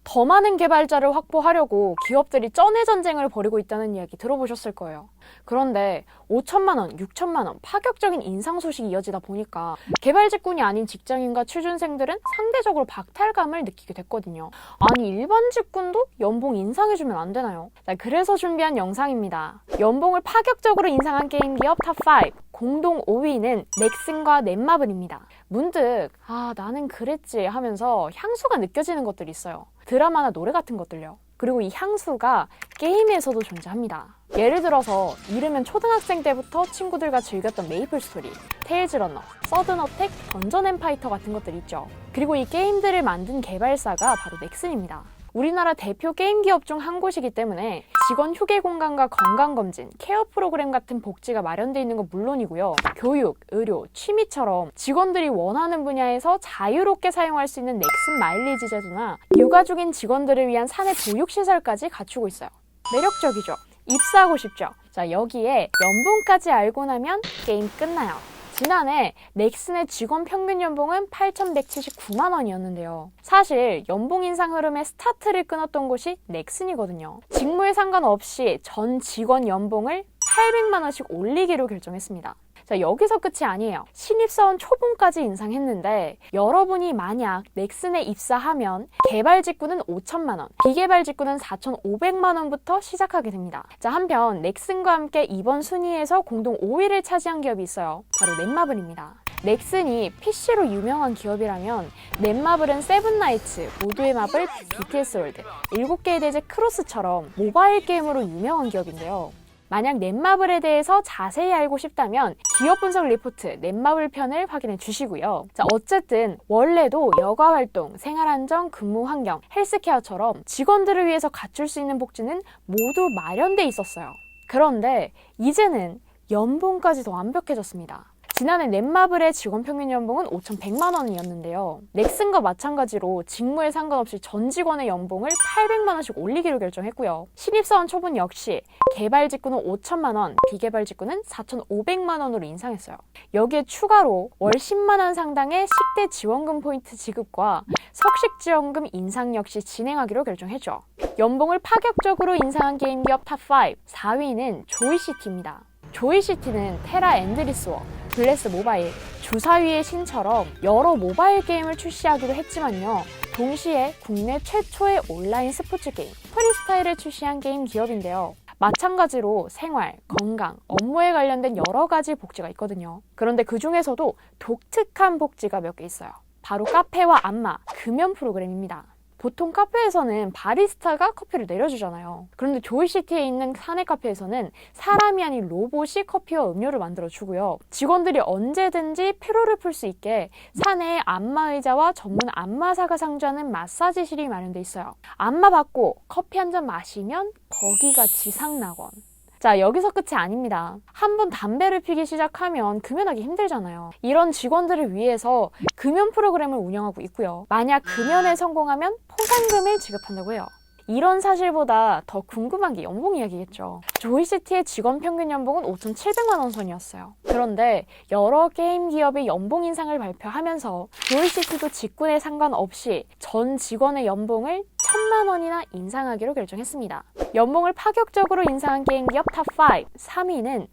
더 많은 개발자를 확보하려고 기업들이 쩐의 전쟁을 벌이고 있다는 이야기 들어보셨을 거예요. 그런데 5천만 원, 6천만 원 파격적인 인상 소식이 이어지다 보니까 개발 직군이 아닌 직장인과 취준생들은 상대적으로 박탈감을 느끼게 됐거든요. 아니 일반 직군도 연봉 인상해주면 안 되나요? 자, 그래서 준비한 영상입니다. 연봉을 파격적으로 인상한 게임 기업 탑5 공동 5위는 넥슨과 넷마블입니다. 문득 나는 그랬지 하면서 향수가 느껴지는 것들이 있어요. 드라마나 노래 같은 것들요. 그리고 이 향수가 게임에서도 존재합니다. 예를 들어서 이르면 초등학생 때부터 친구들과 즐겼던 메이플 스토리, 테일즈 러너, 서든 어택, 던전 앤 파이터 같은 것들 있죠. 그리고 이 게임들을 만든 개발사가 바로 넥슨입니다. 우리나라 대표 게임 기업 중 한 곳이기 때문에 직원 휴게 공간과 건강검진, 케어 프로그램 같은 복지가 마련되어 있는 건 물론이고요. 교육, 의료, 취미처럼 직원들이 원하는 분야에서 자유롭게 사용할 수 있는 넥슨 마일리지 제도나 육아 중인 직원들을 위한 사내 보육시설까지 갖추고 있어요. 매력적이죠? 입사하고 싶죠? 자, 여기에 연봉까지 알고 나면 게임 끝나요. 지난해 넥슨의 직원 평균 연봉은 8,179만 원이었는데요. 사실 연봉 인상 흐름의 스타트를 끊었던 곳이 넥슨이거든요. 직무에 상관없이 전 직원 연봉을 800만 원씩 올리기로 결정했습니다. 자, 여기서 끝이 아니에요. 신입사원 초봉까지 인상했는데 여러분이 만약 넥슨에 입사하면 개발 직군은 5천만 원, 비개발 직군은 4,500만 원부터 시작하게 됩니다. 자, 한편 넥슨과 함께 이번 순위에서 공동 5위를 차지한 기업이 있어요. 바로 넷마블입니다. 넥슨이 PC로 유명한 기업이라면 넷마블은 세븐나이츠, 모두의 마블, BTS 월드, 7개의 대제 크로스처럼 모바일 게임으로 유명한 기업인데요. 만약 넷마블에 대해서 자세히 알고 싶다면 기업 분석 리포트 넷마블 편을 확인해 주시고요. 자, 어쨌든 원래도 여가 활동, 생활 안정, 근무 환경, 헬스케어처럼 직원들을 위해서 갖출 수 있는 복지는 모두 마련돼 있었어요. 그런데 이제는 연봉까지 더 완벽해졌습니다. 지난해 넷마블의 직원 평균 연봉은 5,100만 원이었는데요. 넥슨과 마찬가지로 직무에 상관없이 전 직원의 연봉을 800만 원씩 올리기로 결정했고요. 신입사원 초봉 역시 개발 직군은 5천만 원, 비개발 직군은 4,500만 원으로 인상했어요. 여기에 추가로 월 10만 원 상당의 식대 지원금 포인트 지급과 석식 지원금 인상 역시 진행하기로 결정했죠. 연봉을 파격적으로 인상한 게임 기업 탑5, 4위는 조이시티입니다. 조이시티는 테라 앤드리스워, 블레스 모바일, 주사위의 신처럼 여러 모바일 게임을 출시하기도 했지만요. 동시에 국내 최초의 온라인 스포츠 게임, 프리스타일을 출시한 게임 기업인데요. 마찬가지로 생활, 건강, 업무에 관련된 여러 가지 복지가 있거든요. 그런데 그 중에서도 독특한 복지가 몇 개 있어요. 바로 카페와 안마, 금연 프로그램입니다. 보통 카페에서는 바리스타가 커피를 내려주잖아요. 그런데 조이시티에 있는 사내 카페에서는 사람이 아닌 로봇이 커피와 음료를 만들어주고요. 직원들이 언제든지 피로를 풀 수 있게 사내에 안마의자와 전문 안마사가 상주하는 마사지실이 마련돼 있어요. 안마 받고 커피 한 잔 마시면 거기가 지상낙원. 자, 여기서 끝이 아닙니다. 한번 담배를 피기 시작하면 금연하기 힘들잖아요. 이런 직원들을 위해서 금연 프로그램을 운영하고 있고요. 만약 금연에 성공하면 포상금을 지급한다고 해요. 이런 사실보다 더 궁금한 게 연봉 이야기겠죠. 조이시티의 직원 평균 연봉은 5,700만 원 선이었어요. 그런데 여러 게임 기업이 연봉 인상을 발표하면서 조이시티도 직군에 상관없이 전 직원의 연봉을 1,000만 원이나 인상하기로 결정했습니다. 연봉을 파격적으로 인상한 게임 기업 탑5, 3위는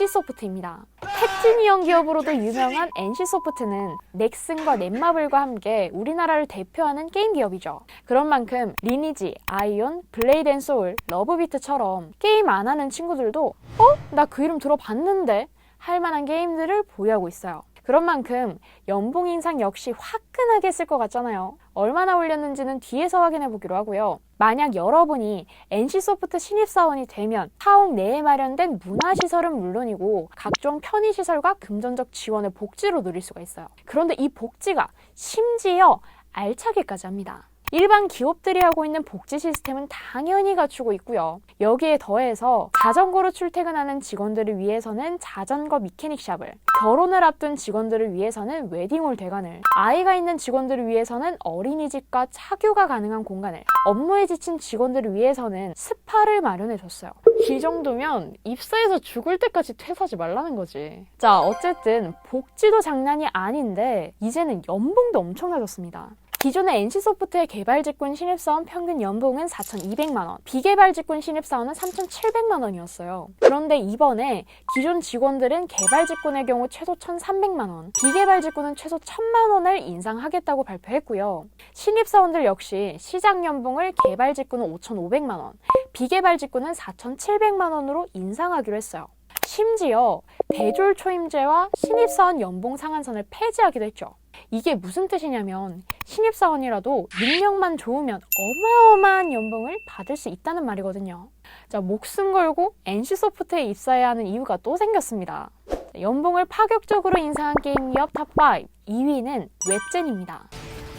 NC소프트입니다. 택진이형 기업으로도 유명한 NC소프트는 넥슨과 넷마블과 함께 우리나라를 대표하는 게임 기업이죠. 그런 만큼 리니지, 아이온, 블레이드 앤 소울, 러브비트처럼 게임 안 하는 친구들도 나 그 이름 들어봤는데 할 만한 게임들을 보유하고 있어요. 그런 만큼 연봉 인상 역시 화끈하게 했을 것 같잖아요. 얼마나 올렸는지는 뒤에서 확인해 보기로 하고요. 만약 여러분이 NC소프트 신입사원이 되면 사옥 내에 마련된 문화시설은 물론이고 각종 편의시설과 금전적 지원을 복지로 누릴 수가 있어요. 그런데 이 복지가 심지어 알차게까지 합니다. 일반 기업들이 하고 있는 복지 시스템은 당연히 갖추고 있고요. 여기에 더해서 자전거로 출퇴근하는 직원들을 위해서는 자전거 미케닉샵을, 결혼을 앞둔 직원들을 위해서는 웨딩홀 대관을, 아이가 있는 직원들을 위해서는 어린이집과 착유가 가능한 공간을, 업무에 지친 직원들을 위해서는 스파를 마련해줬어요. 이 정도면 입사해서 죽을 때까지 퇴사하지 말라는 거지. 자, 어쨌든 복지도 장난이 아닌데 이제는 연봉도 엄청나졌습니다. 기존의 NC소프트의 개발 직군 신입사원 평균 연봉은 4,200만 원, 비개발 직군 신입사원은 3,700만 원이었어요. 그런데 이번에 기존 직원들은 개발 직군의 경우 최소 1,300만 원, 비개발 직군은 최소 1,000만 원을 인상하겠다고 발표했고요. 신입사원들 역시 시작 연봉을 개발 직군은 5,500만 원, 비개발 직군은 4,700만 원으로 인상하기로 했어요. 심지어 대졸 초임제와 신입사원 연봉 상한선을 폐지하기도 했죠. 이게 무슨 뜻이냐면 신입사원이라도 능력만 좋으면 어마어마한 연봉을 받을 수 있다는 말이거든요. 자, 목숨 걸고 NC소프트에 입사해야 하는 이유가 또 생겼습니다. 연봉을 파격적으로 인상한 게임 기업 탑5 2위는 웹젠입니다.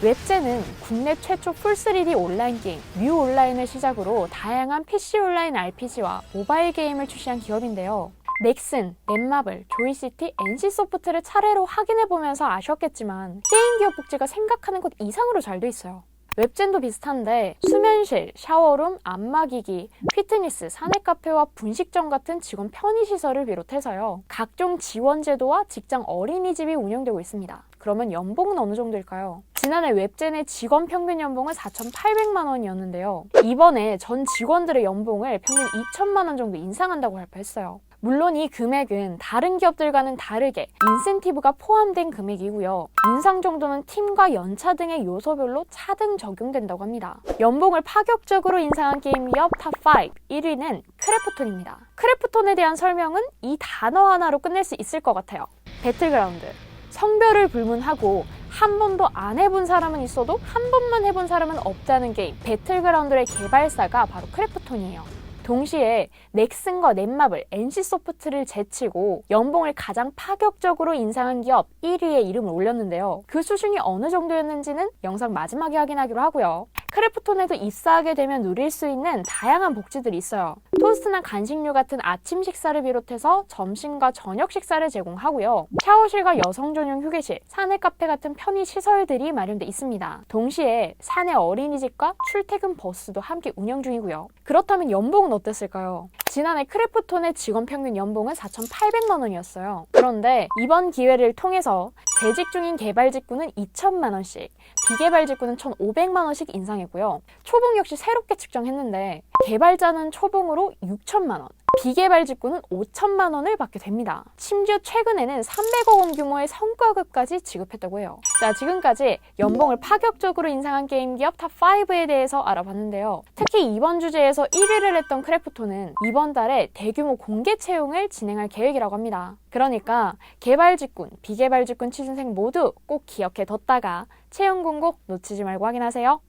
웹젠은 국내 최초 풀 3D 온라인 게임 뮤 온라인을 시작으로 다양한 PC 온라인 RPG와 모바일 게임을 출시한 기업인데요. 넥슨, 넷마블, 조이시티, NC소프트를 차례로 확인해보면서 아셨겠지만 게임 기업 복지가 생각하는 것 이상으로 잘 돼 있어요. 웹젠도 비슷한데 수면실, 샤워룸, 안마기기, 피트니스, 사내카페와 분식점 같은 직원 편의시설을 비롯해서요. 각종 지원 제도와 직장 어린이집이 운영되고 있습니다. 그러면 연봉은 어느 정도일까요? 지난해 웹젠의 직원 평균 연봉은 4,800만 원이었는데요. 이번에 전 직원들의 연봉을 평균 2천만 원 정도 인상한다고 발표했어요. 물론 이 금액은 다른 기업들과는 다르게 인센티브가 포함된 금액이고요. 인상 정도는 팀과 연차 등의 요소별로 차등 적용된다고 합니다. 연봉을 파격적으로 인상한 게임 기업 탑5 1위는 크래프톤입니다. 크래프톤에 대한 설명은 이 단어 하나로 끝낼 수 있을 것 같아요. 배틀그라운드. 성별을 불문하고 한 번도 안 해본 사람은 있어도 한 번만 해본 사람은 없다는 게임 배틀그라운드의 개발사가 바로 크래프톤이에요. 동시에 넥슨과 넷마블, NC소프트를 제치고 연봉을 가장 파격적으로 인상한 기업 1위에 이름을 올렸는데요. 그 수준이 어느 정도였는지는 영상 마지막에 확인하기로 하고요. 크래프톤에도 입사하게 되면 누릴 수 있는 다양한 복지들이 있어요. 토스트나 간식류 같은 아침 식사를 비롯해서 점심과 저녁 식사를 제공하고요. 샤워실과 여성 전용 휴게실, 사내 카페 같은 편의 시설들이 마련돼 있습니다. 동시에 사내 어린이집과 출퇴근 버스도 함께 운영 중이고요. 그렇다면 연봉은 어땠을까요? 지난해 크래프톤의 직원 평균 연봉은 4,800만 원이었어요. 그런데 이번 기회를 통해서 재직 중인 개발 직군은 2천만 원씩, 비개발 직군은 1,500만 원씩 인상했고요. 초봉 역시 새롭게 측정했는데 개발자는 초봉으로 6천만 원, 비개발 직군은 5천만 원을 받게 됩니다. 심지어 최근에는 300억 원 규모의 성과급까지 지급했다고 해요. 자, 지금까지 연봉을 파격적으로 인상한 게임 기업 탑5에 대해서 알아봤는데요. 특히 이번 주제에서 1위를 했던 크래프톤은 이번 달에 대규모 공개 채용을 진행할 계획이라고 합니다. 그러니까 개발 직군, 비개발 직군 취준생 모두 꼭 기억해 뒀다가 채용 공고 놓치지 말고 확인하세요.